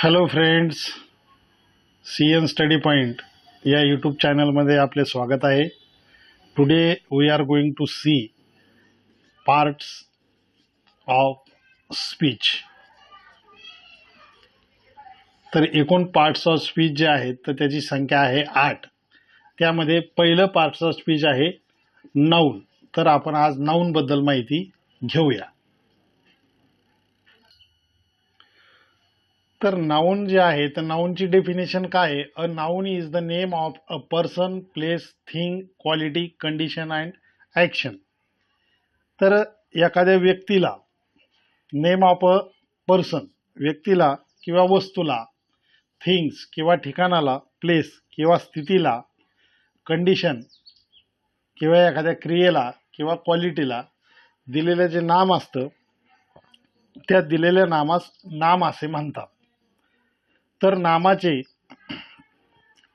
Hello friends, C N study point या YouTube चॅनलमध्ये आपले स्वागत आहे. Today we are going to see parts of speech. तर एकूण पार्ट्स ऑफ स्पीच जे आहेत तर त्याची संख्या आहे 8. त्यामध्ये पहिलं पार्ट्स ऑफ स्पीच आहे नाऊन. तर आपण आज नाऊनबद्दल माहिती घेऊया. तर नाऊन जे आहे तर नाऊनची डेफिनेशन काय आहे? A noun is the name of a person, place, thing, quality, condition and action. तर एखाद्या व्यक्तीला, नेम ऑफ अ पर्सन व्यक्तीला किंवा वस्तूला, थिंग्स किंवा ठिकाणाला, प्लेस किंवा स्थितीला, कंडिशन किंवा एखाद्या क्रियेला किंवा क्वालिटीला दिलेलं जे नाम असतं त्या दिलेल्या नामास नाम असे म्हणतात. तर नामाचे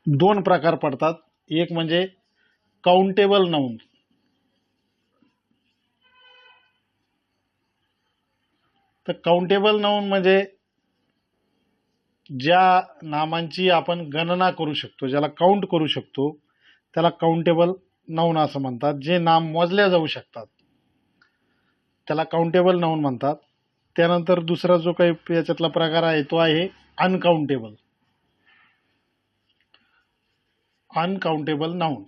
दोन प्रकार पडतात. एक म्हणजे काउंटेबल नाऊन. तर काउंटेबल नाऊन म्हणजे ज्या नामांची आपण गणना करू शकतो, ज्याला काउंट करू शकतो, त्याला काउंटेबल नाऊन असं म्हणतात. जे नाम मोजल्या जाऊ शकतात त्याला काउंटेबल नाऊन म्हणतात. त्यानंतर दुसरा जो काही याच्यातला प्रकार आहे तो आहे अनकाउंटेबल. Uncountable noun.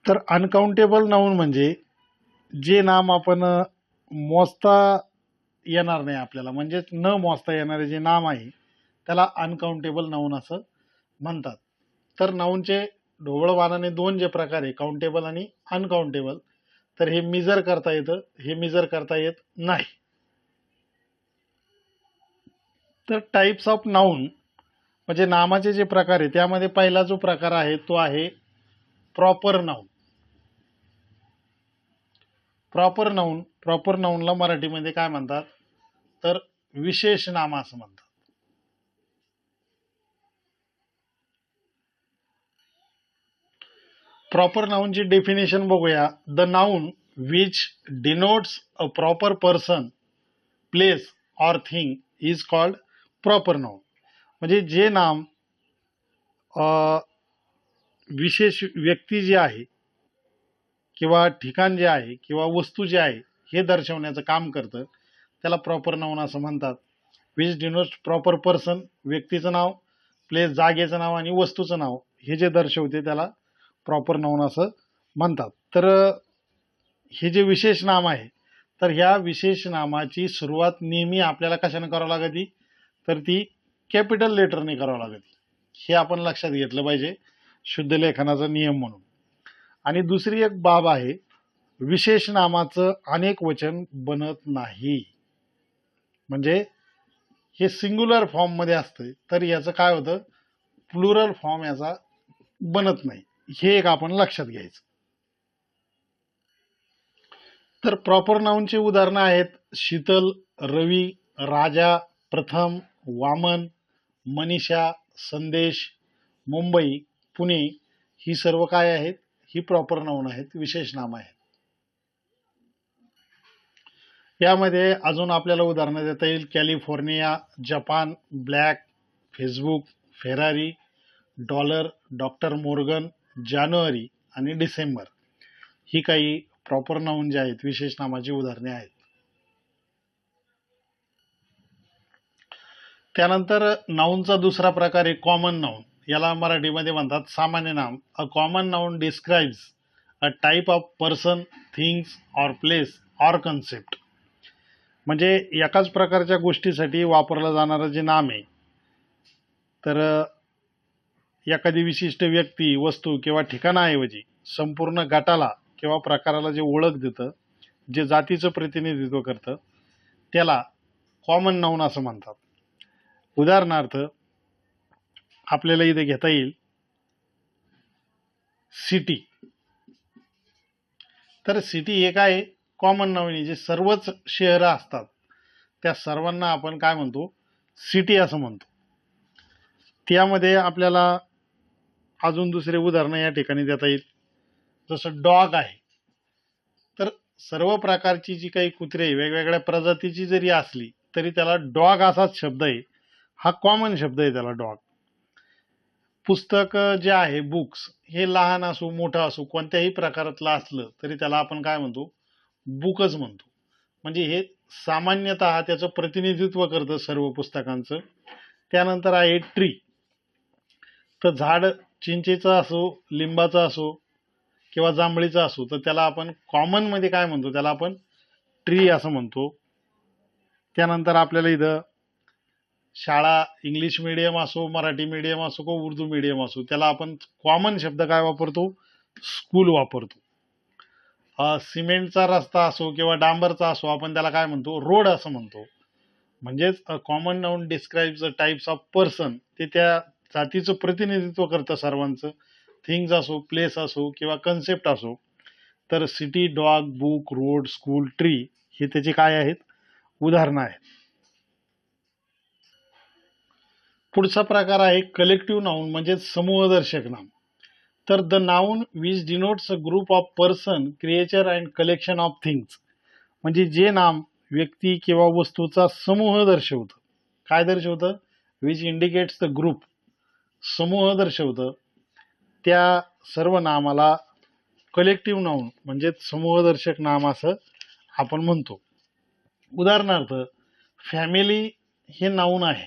तर अनकाउंटेबल नाऊन म्हणजे जे नाम आपण मोजता येणार नाही आपल्याला, म्हणजेच न मोजता येणारे जे नाम आहे त्याला अनकाउंटेबल नाऊन असं म्हणतात. तर नाऊनचे ढोबळमानाने दोन जे प्रकार आहे, काउंटेबल आणि अनकाउंटेबल, तर हे मेजर करता येतं, हे मेजर करता येत नाही. तर टाइप्स ऑफ नाऊन म्हणजे नामाचे जे प्रकार आहे त्यामध्ये पहिला जो प्रकार आहे तो आहे proper noun. Proper noun, proper नाऊनला मराठीमध्ये काय म्हणतात तर विशेष नाम असं म्हणतात. प्रॉपर नाऊनची डेफिनेशन बघूया. The noun which denotes a proper person, place or thing is called proper noun. म्हणजे जे नाम विशेष व्यक्ती जे आहे किंवा ठिकाण जे आहे किंवा वस्तू जे आहे हे दर्शवण्याचं काम करतं त्याला प्रॉपर नाऊन असं म्हणतात. विच डिनोट्स प्रॉपर पर्सन, व्यक्तीचं नाव, प्लेस जागेचं नाव आणि वस्तूचं नाव हे जे दर्शवते त्याला प्रॉपर नाऊन असं म्हणतात. तर हे जे विशेष नाम आहे तर ह्या विशेष नामाची सुरुवात नेहमी आपल्याला कशाने करावं लागते तर ती कॅपिटल लेटरने करावं लागते. हे आपण लक्षात घेतलं पाहिजे शुद्ध लेखनाचा नियम म्हणून. आणि दुसरी एक बाब आहे, विशेष नामाचं अनेक वचन बनत नाही. म्हणजे हे सिंग्युलर फॉर्ममध्ये असतं तर याचं काय होतं, प्लुरल फॉर्म याचा बनत नाही. हे एक आपण लक्षात घ्यायचं. तर प्रॉपर नाऊनचे उदाहरणं आहेत शीतल, रवी, राजा, प्रथम, वामन, मनीषा, संदेश, मुंबई, पुणे. ही सर्व काय आहेत, ही प्रॉपर नाऊन आहेत, विशेष नाम आहेत. यामध्ये अजून आपल्याला उदाहरणं देता येईल California, Japan, black, Facebook, Ferrari, dollar, doctor Morgan, जानेवारी आणि डिसेंबर. ही काही प्रॉपर नाऊन जे आहेत विशेष नामाची उदाहरणे आहेत. त्यानंतर नाऊनचा दुसरा प्रकार आहे कॉमन नाऊन. याला मराठीमध्ये म्हणतात सामान्य नाम. A common noun describes a type of person, things or place or concept. म्हणजे एकाच प्रकारच्या गोष्टीसाठी वापरलं जाणारं जे नाम आहे तर एखादी विशिष्ट व्यक्ती, वस्तू किंवा ठिकाणाऐवजी संपूर्ण गटाला किंवा प्रकाराला जे ओळख देतं, जे जातीचं प्रतिनिधित्व करतं त्याला कॉमन नाऊन असं म्हणतात. उदाहरणार्थ आपल्याला इथे घेता येईल सिटी. तर सिटी हे काय कॉमन नाऊन आहे, जे सर्वच शहरं असतात त्या सर्वांना आपण काय म्हणतो सिटी असं म्हणतो. त्यामध्ये आपल्याला अजून दुसरे उदाहरणं या ठिकाणी देता येईल. जसं डॉग आहे तर सर्व प्रकारची जी काही कुत्रे वेगवेगळ्या प्रजातीची जरी असली तरी त्याला डॉग असाच शब्द आहे, हा कॉमन शब्द आहे त्याला डॉग. पुस्तक जे आहे बुक्स, हे लहान असो मोठं असो कोणत्याही प्रकारातलं असलं तरी त्याला आपण काय म्हणतो, बुकच म्हणतो. म्हणजे हे सामान्यतः त्याचं प्रतिनिधित्व करतं सर्व पुस्तकांचं. त्यानंतर आहे ट्री. तर झाड चिंचेचं असो, लिंबाचं असो किंवा जांभळीचं असो, तर त्याला आपण कॉमन मध्ये काय म्हणतो, त्याला आपण ट्री असं म्हणतो. त्यानंतर आपल्याला इथं शाळा इंग्लिश मीडियम असो, मराठी मीडियम असो किंवा उर्दू मीडियम असो, त्याला आपण कॉमन शब्द काय वापरतो, स्कूल वापरतो. सिमेंटचा रस्ता असो किंवा डांबरचा असो, आपण त्याला काय म्हणतो, रोड असं म्हणतो. म्हणजेच a common noun describes the types of person, ते त्या जातीचं प्रतिनिधित्व करतं सर्वांचं. थिंग्स असो, प्लेस असो किंवा कन्सेप्ट असो. तर city, dog, book, road, school, tree हे त्याचे काय आहेत, उदाहरणं आहेत. पुढचा प्रकार आहे कलेक्टिव्ह नाउन, म्हणजे समूहदर्शक नाम. तर the noun which denotes a group of person, creature and collection of things, म्हणजे जे नाम व्यक्ती किंवा वस्तूचा समूह दर्शवतं. काय दर्शवतं, विच इंडिकेट्स द ग्रुप, समूह दर्शवतं. त्या सर्व नामाला कलेक्टिव्ह नाउन म्हणजे समूहदर्शक नाम असं आपण म्हणतो. उदाहरणार्थ फॅमिली हे नाउन आहे,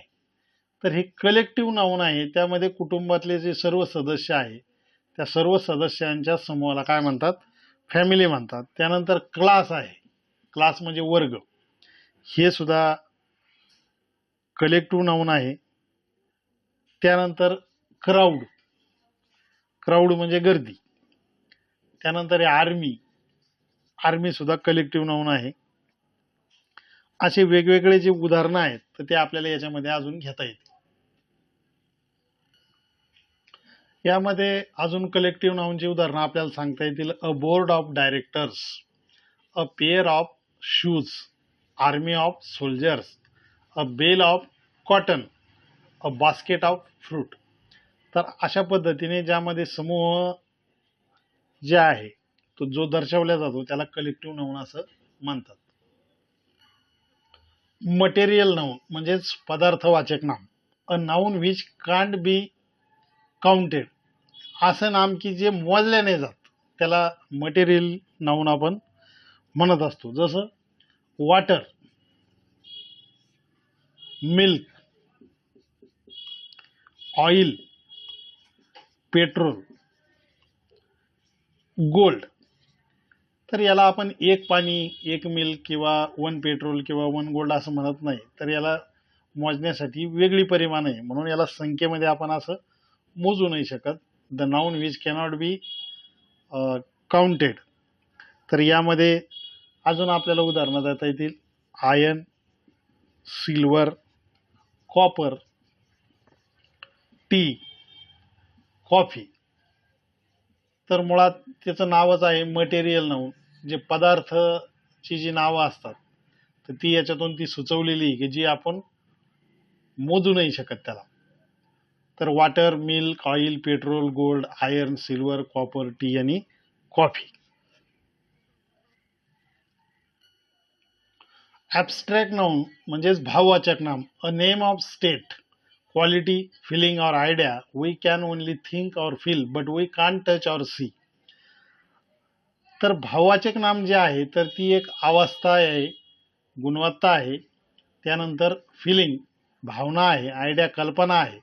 तर हे कलेक्टिव्ह नाउन आहे. त्यामध्ये कुटुंबातले जे सर्व सदस्य आहे त्या सर्व सदस्यांच्या समूहाला काय म्हणतात, फॅमिली म्हणतात. त्यानंतर क्लास आहे, क्लास म्हणजे वर्ग, हे सुद्धा कलेक्टिव्ह नाउन आहे. त्यानंतर क्राऊड, क्राऊड म्हणजे गर्दी. त्यानंतर आर्मी, आर्मी सुद्धा कलेक्टिव्ह नाउन आहे. असे वेगवेगळे जे उदाहरणं आहेत तर ते आपल्याला याच्यामध्ये अजून घेता येतील. यामध्ये अजून कलेक्टिव्ह नाउनची उदाहरणं आपल्याला सांगता येतील. A board of directors, a pair of shoes, army of soldiers, a bale of cotton, a basket of fruit. तर अशा पद्धतीने ज्यामध्ये समूह जे आहे तो जो दर्शवला जातो त्याला कलेक्टिव्ह नाउन असं म्हणतात. मटेरियल नाउन म्हणजेच पदार्थवाचक नाम. A noun which can't be counted, असं नाम की जे मोजले नाही जात त्याला मटेरियल नाउन आपण म्हणत असतो. जसं water, milk, oil, petrol, gold. तर याला आपण एक पाणी, एक मिल्क किंवा वन पेट्रोल किंवा वन गोल्ड असं म्हणत नाही, तर याला मोजण्यासाठी वेगळी परिमाण आहे, म्हणून याला संख्येमध्ये आपण असं मोजू नाही शकत. The noun which cannot be counted. तर यामध्ये अजून आपल्याला उदाहरणं देता येतील. Iron, silver, copper, T, coffee. तर मुळात त्याचं नावच आहे मटेरियल नाउन. जे पदार्थची जी नावं असतात तर ती याच्यातून ती सुचवलेली की जी आपण मोजू नाही शकत त्याला. तर water, milk, oil, petrol, gold, iron, silver, copper, tea आणि कॉफी. ॲब्स्ट्रॅक्ट नाउन म्हणजेच भाववाचक नाम. A name of state, quality, feeling or idea we can only think or feel but we can't touch or see. तर भाववाचक नाम जे आहे तर ती एक अवस्था आहे, गुणवत्ता आहे. त्यानंतर फिलिंग भावना आहे, आयडिया कल्पना आहे.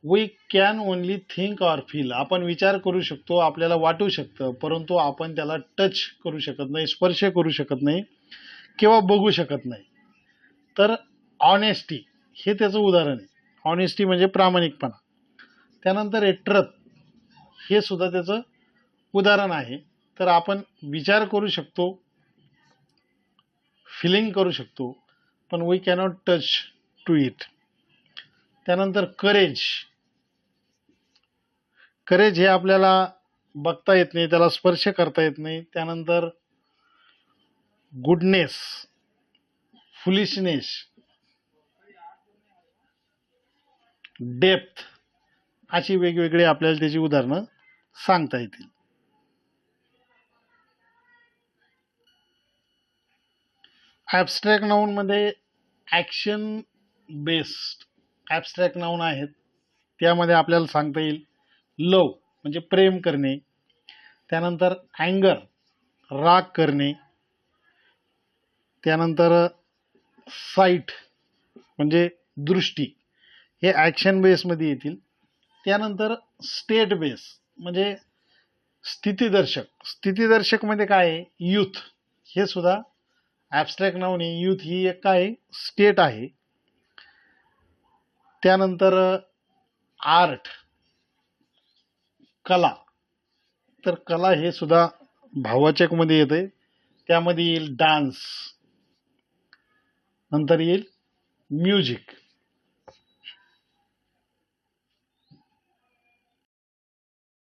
We can only think or feel आपण विचार करू शकतो, आपल्याला वाटू शकतं, परंतु आपण त्याला टच करू शकत नाही, स्पर्श करू शकत नाही किंवा बघू शकत नाही. तर ऑनेस्टी हे त्याचं उदाहरण आहे. ऑनेस्टी म्हणजे प्रामाणिकपणा. त्यानंतर आहे ट्रथ, हे सुद्धा त्याचं उदाहरण आहे. तर आपण विचार करू शकतो, फिलिंग करू शकतो, पण we cannot touch to it. त्यानंतर करेज, करेज हे आपल्याला बघता येत नाही, त्याला स्पर्श करता येत नाही. त्यानंतर गुडनेस, फुलिशनेस, डेप्थ, अशी वेगवेगळी आपल्याला त्याची उदाहरणं सांगता येतील. ॲबस्ट्रॅक्ट नाऊनमध्ये ॲक्शन बेस्ड ॲबस्ट्रॅक्ट नाऊन आहेत. त्यामध्ये आपल्याला सांगता येईल लव म्हणजे प्रेम करणे, त्यानंतर अँगर राग करणे, त्यानंतर साईट म्हणजे दृष्टी, हे ॲक्शन बेसमध्ये येतील. त्यानंतर स्टेट बेस म्हणजे स्थितीदर्शकमध्ये काय आहे, यूथ, हे सुद्धा ॲबस्ट्रॅक्ट नाऊन आहे. यूथ ही एक काय स्टेट आहे. त्यानंतर आर्ट कला, तर कला हे सुद्धा भाववाचकमध्ये येते. त्यामध्ये येईल डान्स, नंतर येईल म्युझिक.